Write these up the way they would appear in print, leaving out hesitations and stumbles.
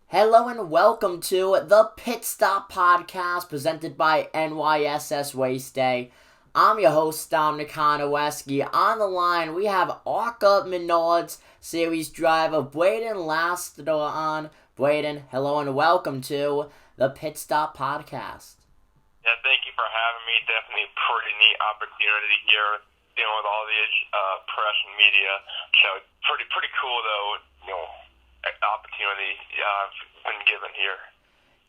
Hello and welcome to the Pit Stop Podcast presented by NYSS Waste Day. I'm your host, Dominic Konoweski. On the line, we have Arca Menards Series driver Brayton on. Brayton, hello and welcome to the Pit Stop Podcast. Yeah, thank you for having me. Definitely a pretty neat opportunity here, dealing with all these press and media. So pretty cool though, opportunity I've been given here.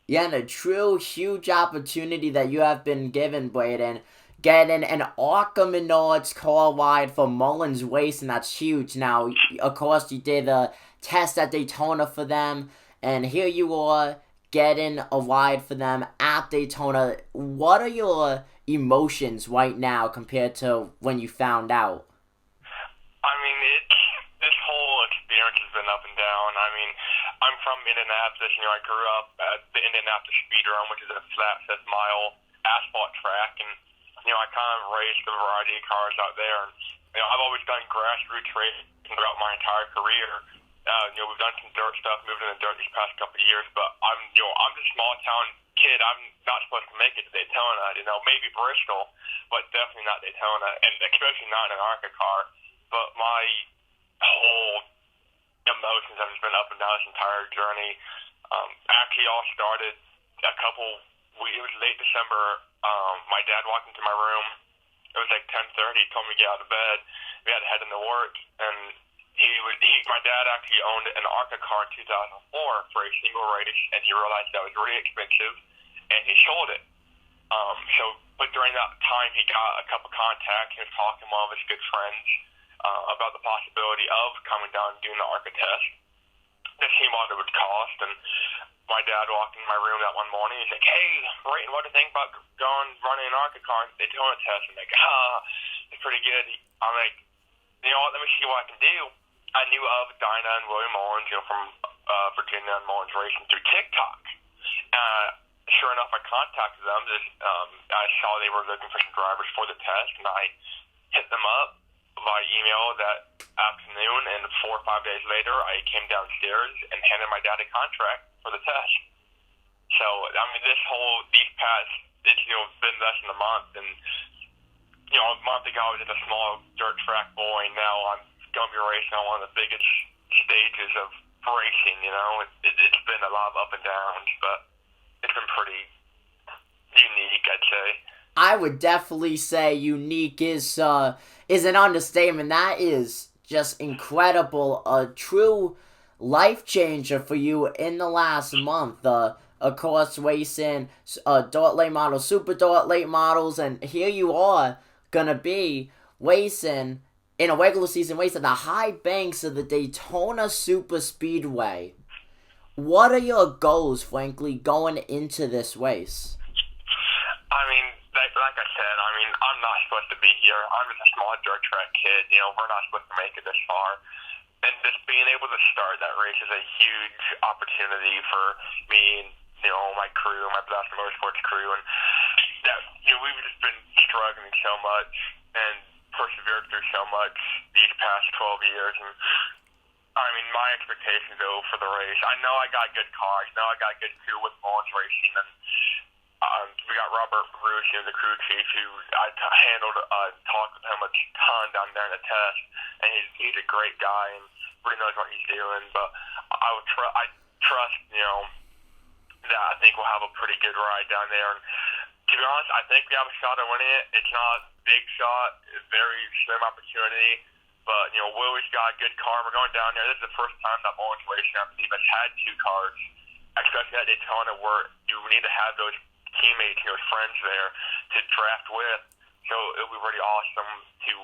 Yeah, and a true huge opportunity that you have been given, Brayton. Getting an Arca Menards car wide for Mullins Waste, and that's huge. Now, of course, you did a test at Daytona for them, and here you are getting a ride for them at Daytona. What are your emotions right now compared to when you found out? I mean, this whole experience has been up and down. I mean, I'm from Indianapolis. I grew up at the Indianapolis Speedrome, which is a flat 5-mile asphalt track, and I kind of raced a variety of cars out there. And I've always done grassroots racing throughout my entire career. We've done some dirt stuff, moved in the dirt these past couple of years, but I'm just a small town kid. I'm not supposed to make it to Daytona. Maybe Bristol, but definitely not Daytona, and especially not in an Arca car. But my whole emotions have just been up and down this entire journey. Actually, all started it was late December. My dad walked into my room. It was like 10:30. He told me to get out of bed. We had to head into work, and my dad actually owned an Arca car in 2004 for a single race, and he realized that was really expensive, and he sold it. But during that time, he got a couple contacts. He was talking to one of his good friends about the possibility of coming down and doing the Arca test. To see what it would cost, and my dad walked in my room that one morning. He's like, "Hey, Brayton, what do you think about running an Arca car and Daytona test?" I'm like, it's pretty good. I'm like, let me see what I can do. I knew of Dinah and William Mullins, from Virginia and Mullins Racing through TikTok. Sure enough, I contacted them. I saw they were looking for some drivers for the test, and I hit them up by email that afternoon, and 4 or 5 days later, I came downstairs and handed my dad a contract for the test. So, I mean, it's been less than a month, and, a month ago I was just a small dirt track boy, and now I'm going to be racing on one of the biggest stages of racing, It's been a lot of up and downs, but it's been pretty unique, I'd say. I would definitely say unique is an understatement. That is just incredible. A true life changer for you in the last month. Of course, racing dirt late models, super dirt late models, and here you are gonna be racing in a regular season race at the high banks of the Daytona Super Speedway. What are your goals, frankly, going into this race? I mean, like I said, I'm not supposed to be here. I'm just a small dirt track kid. We're not supposed to make it this far. And just being able to start that race is a huge opportunity for me and, my crew, my Blaster Motorsports crew. And that, we've just been struggling so much and persevered through so much these past 12 years. And, my expectations, though, for the race, I know I got good cars. I know I got good crew with Mullins Racing, and we got Robert Bruce, the crew chief, who I talked with him a ton down there in the test, and he's a great guy and really knows what he's doing. But I trust, that I think we'll have a pretty good ride down there. And to be honest, I think we have a shot at winning it. It's not a big shot, it's a very slim opportunity. But, Willie's got a good car. We're going down there. This is the first time that Mullins Racing, I believe, has had 2 cars, especially at Daytona, where you need to have those teammates, friends there to draft with. So it'll be really awesome to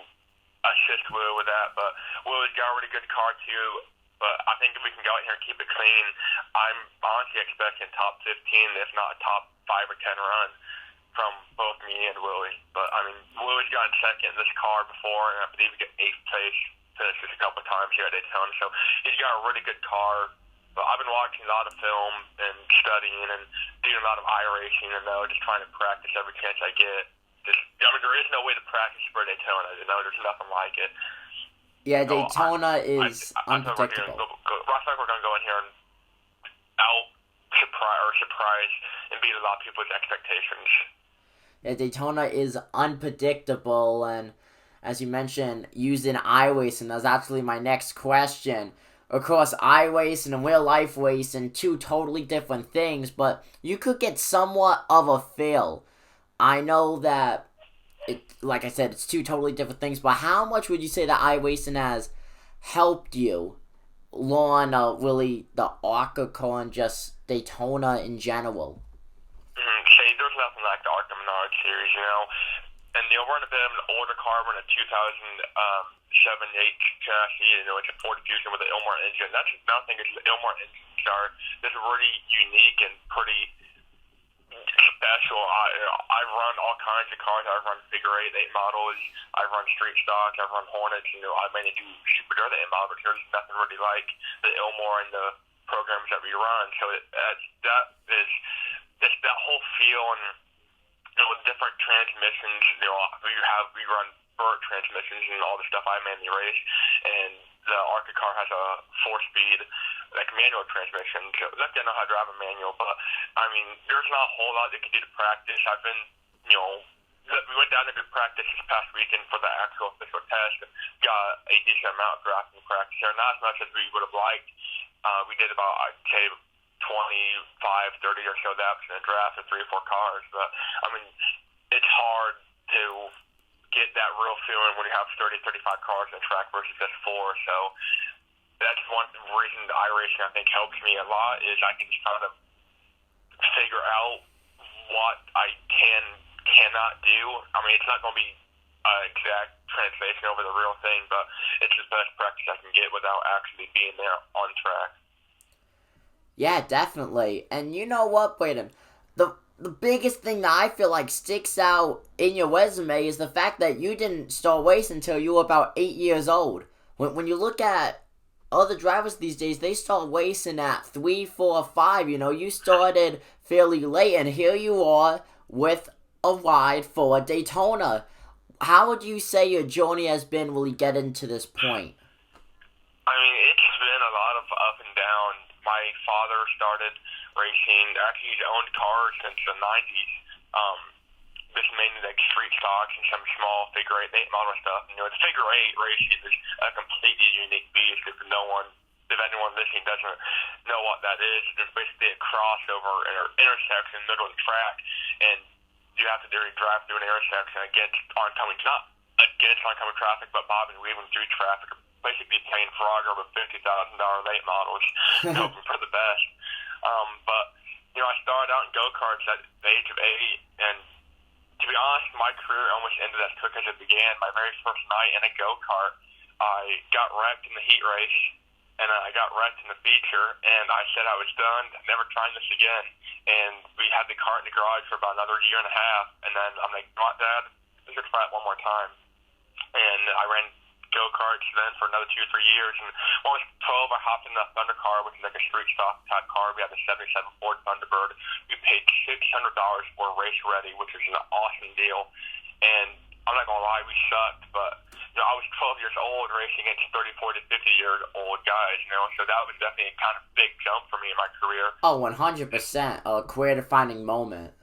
assist Will with that. But Will's got a really good car too. But I think if we can go out here and keep it clean, I'm honestly expecting top 15, if not a top 5 or 10 run from both me and Willie. But Willie's gotten second in this car before, and I believe he got 8th place finishes a couple of times here at Daytona. So he's got a really good car. But I've been watching a lot of film and studying and doing a lot of iRacing, and just trying to practice every chance I get. There is no way to practice for Daytona. There's nothing like it. Yeah, Daytona is unpredictable. We're going to go in here and out lot of people's expectations. Yeah, Daytona is unpredictable, and as you mentioned, using iRacing, that's actually my next question. Of course, iRacing and real life racing, two totally different things, but you could get somewhat of a feel. I know that like I said, it's two totally different things, but how much would you say that iRacing has helped you learn really the Arca car and just Daytona in general? Say, there's nothing like the Arca Menards series, And, we're in a bit of an older car. We're in a 2007-8 chassis, it's a Ford Fusion with an Ilmar engine. That's another thing is the Ilmar engines are this really unique and pretty special. I've run all kinds of cars. I've run figure 8 models. I've run street stock. I've run Hornets. I mainly do super dirt 8 models. There's nothing really like the Ilmar and the programs that we run. So that is just that whole feel and different transmissions. We run Burt transmissions and all the stuff I mainly race, and the Arca car has a 4-speed like manual transmission. So luckily I know how to drive a manual, but I mean there's not a whole lot they can do to practice. I've been we went down to good practice this past weekend for the actual official test and got a decent amount of drafting practice there. Not as much as we would have liked. We did about I'd say 25, 30 or so laps in a draft of 3 or 4 cars, but I mean it's hard to get that real feeling when you have 30, 35 cars in the track versus just 4. So that's one reason the iRacing I think helps me a lot is I can just kind of figure out what I cannot do. I mean, it's not going to be exact translation over the real thing, but it's the best practice I can get without actually being there on track. Yeah, definitely. And you know what, Brayton? The biggest thing that I feel like sticks out in your resume is the fact that you didn't start racing until you were about 8 years old. When you look at other drivers these days, they start racing at 3, 4, 5. You started fairly late, and here you are with a ride for Daytona. How would you say your journey has been really getting to this point? I mean, it's been a lot of up and down. My father started racing. Actually, he's owned cars since the 90s. This mainly like street stocks and some small figure 8 model stuff. The figure 8 racing is a completely unique beast. If anyone listening doesn't know what that is, it's basically a crossover intersection in the middle of the track, and you have to drive through an intersection against oncoming, not against oncoming traffic, but bobbing and weaving through traffic. Basically playing Frogger with $50,000 late models, hoping for the best. But I started out in go-karts at the age of 8, and to be honest, my career almost ended as quick as it began. My very first night in a go-kart, I got wrecked in the heat race, and I got wrecked in the feature, and I said I was done, never trying this again. And we had the cart in the garage for about another year and a half, and then I'm like, Dad, let's just try it one more time. And I ran go-karts then for another 2 or 3 years, and when I was 12 I hopped in that Thunder car, which is like a street stock type car. We had the 77 Ford Thunderbird. We paid $600 for race ready, which was an awesome deal, and I'm not gonna lie, we sucked, but I was 12 years old racing against 30, 40, 50-year-old guys, so that was definitely a kind of big jump for me in my career. Oh, 100%. A career-defining moment.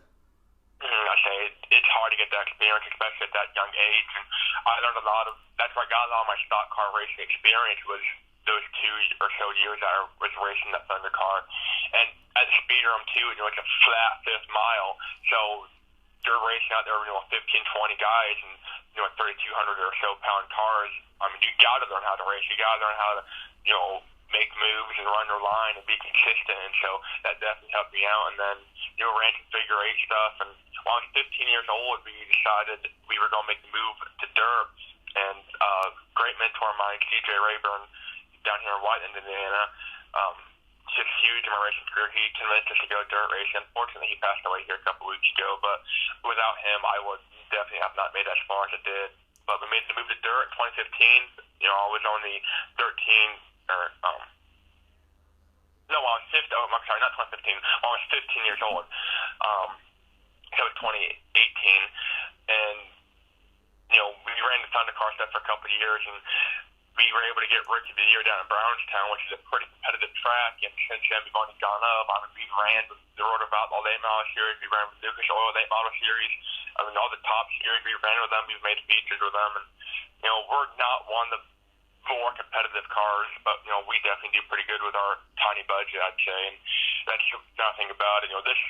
I say it's hard to get that experience, especially at that young age. And I learned a lot of. That's where I got a lot of my stock car racing experience was those 2 or so years that I was racing that Thunder car. And at the speed room too, it's a flat 5th mile, so you're racing out there with 15, 20 guys and 3,200 or so pound cars. I mean, you got to learn how to race. You got to learn how to make moves and run your line and be consistent. And so that definitely helped me out. And then ran some figure 8 stuff. And when I was 15 years old, we decided we were going to make the move to dirt. And great mentor of mine, CJ Rayburn, down here in Whiteland, Indiana, just huge in my racing career. He convinced us to go dirt racing. Unfortunately, he passed away here a couple weeks ago. But without him, I would definitely have not made as far as I did. But we made the move to dirt in 2015. I was only 13 or no, I was 15. Oh, I'm sorry, not 2015. I was 15 years old. So it was 2018, and we ran the Thunder car stuff for a couple of years, and we we were able to get Rookie of the Year down in Brownstown, which is a pretty competitive track, and since then we've only gone up. I mean, we ran with the Rotovault All Late Model Series, we ran with Lucas Oil Late Model Series. I mean, all the top series we ran with them, we've made features with them, and we're not one of the more competitive cars, but we definitely do pretty good with our tiny budget, I'd say, and that's nothing about it. This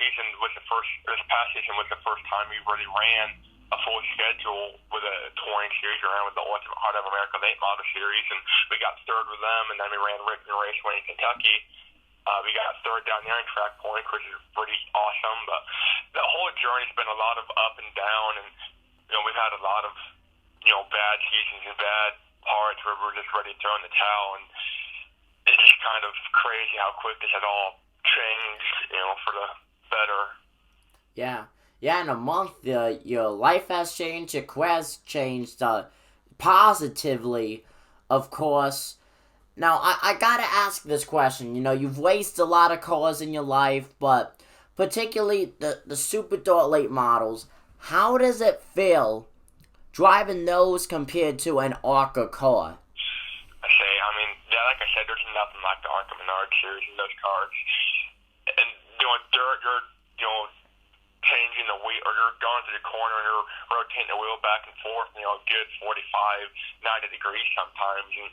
past season was the first time we really ran a full schedule with a touring series. We ran with the Ultimate Heart of America Late Model Series, and we got third with them, and then we ran Richmond Raceway in Kentucky. We got third down there in Track Point, which is pretty awesome, but the whole journey's been a lot of up and down, and we've had a lot of bad seasons and bad parts where we're just ready to throw in the towel, and it's just kind of crazy how quick this had all changed, for the better. Yeah, in a month, your life has changed, your quest changed positively, of course. Now, I gotta ask this question. You've raced a lot of cars in your life, but particularly the Super Dort late models, how does it feel driving those compared to an Arca car? Like I said, there's nothing like the Arca Menards series in those cars. And doing dirt, you're changing the wheel, or you're going through the corner and you're rotating the wheel back and forth, good 45, 90 degrees sometimes. And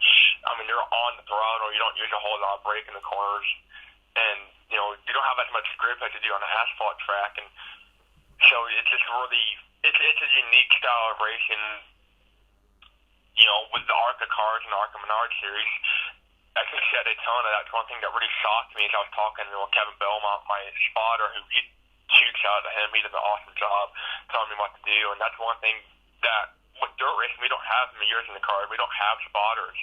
you're on the throttle, you don't use a whole lot of brake in the corners, and you don't have as much grip as you do on an asphalt track, and so it's just really it's a unique style of racing. With the Arca cars and the Arca Menards series, especially at Daytona, that's one thing that really shocked me. As I was talking to Kevin Belmont, my spotter, who huge shout out to him. He did an awesome job telling me what to do, and that's one thing that with dirt racing we don't have mirrors in the car. We don't have spotters,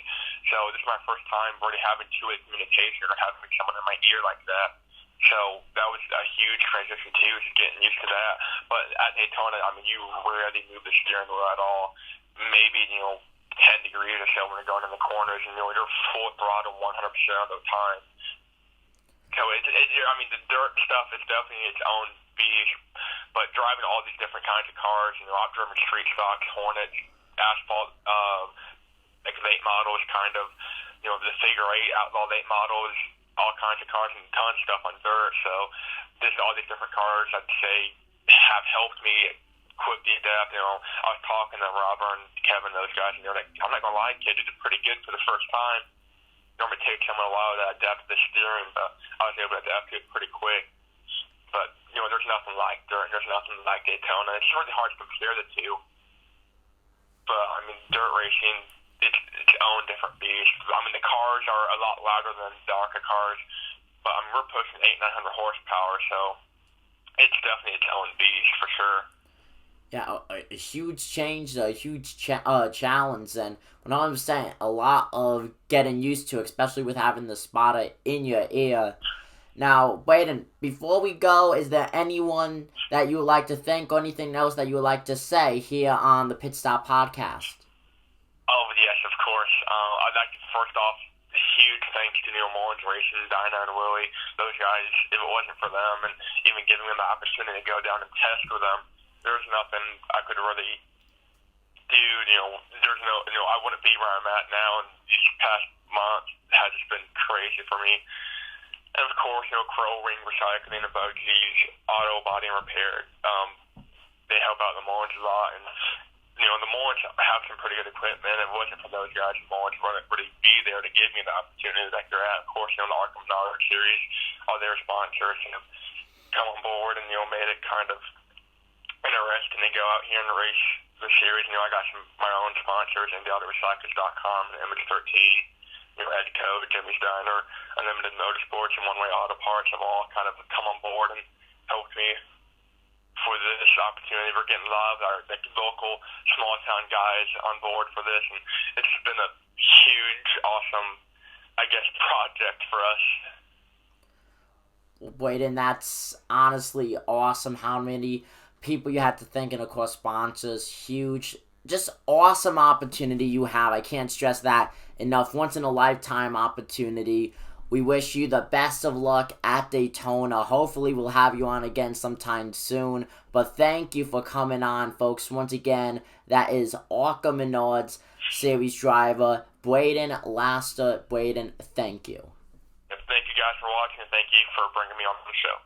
so this is my first time really having two-way communication or having someone in my ear like that. So that was a huge transition too, just getting used to that. But at Daytona, you rarely move the steering wheel at all. Maybe 10 degrees or so when you're going in the corners, and you're full throttle 100% of the time. So the dirt stuff is definitely its own beast, but driving all these different kinds of cars, I've driven street stocks, Hornets, asphalt, like late models, kind of, the figure 8 outlaw late models, all kinds of cars, and tons of stuff on dirt. So all these different cars, I'd say, have helped me quickly adapt. I was talking to Robert and Kevin, those guys, and they're like, I'm not gonna lie, kid, you did pretty good for the first time. Normally take someone a while to adapt to the steering, but I was able to adapt to it pretty quick. But there's nothing like dirt, there's nothing like Daytona. It's really hard to compare the two. But dirt racing, it's its own different beast. The cars are a lot louder than the Arca cars, but we're pushing 800-900 horsepower, so it's definitely its own beast for sure. Yeah, a huge change, a huge challenge, and when I'm saying a lot of getting used to, especially with having the spotter in your ear. Now, Brayton, before we go, is there anyone that you would like to thank or anything else that you would like to say here on the Pit Stop Podcast? Oh, yes, of course. I'd like to, first off, huge thanks to Neil Mullins Racing, Dinah and Willie. Those guys, if it wasn't for them and even giving them the opportunity to go down and test with them, there's nothing I could really do. There's I wouldn't be where I'm at now, and these past months has just been crazy for me. And of course, Crow Ring Recycling and Buggy's Auto Body and Repair, they help out the Mullins a lot, and the Mullins have some pretty good equipment. If it wasn't for those guys, the Mullins wouldn't really be there to give me the opportunity that they're at. Of course, the Arca Menards series, all their sponsors, come on board and made it kind of interesting to go out here and race the series. I got my own sponsors, IndyAutoRecyclers.com and Image 13, Ed Code, Jimmy's Diner, Unlimited Motorsports, and One Way Auto Parts have all kind of come on board and helped me for this opportunity. We're getting love, our local small town guys on board for this, and it's been a huge, awesome, project for us. Brayton, that's honestly awesome how many people you had to thank, and of course sponsors. Huge, just awesome opportunity you have. I can't stress that enough. Once in a lifetime opportunity. We wish you the best of luck at Daytona. Hopefully we'll have you on again sometime soon. But thank you for coming on, folks. Once again, that is Arca Menards Series driver Brayton Lasta. Brayton, thank you. Thank you guys for watching, and thank you for bringing me on the show.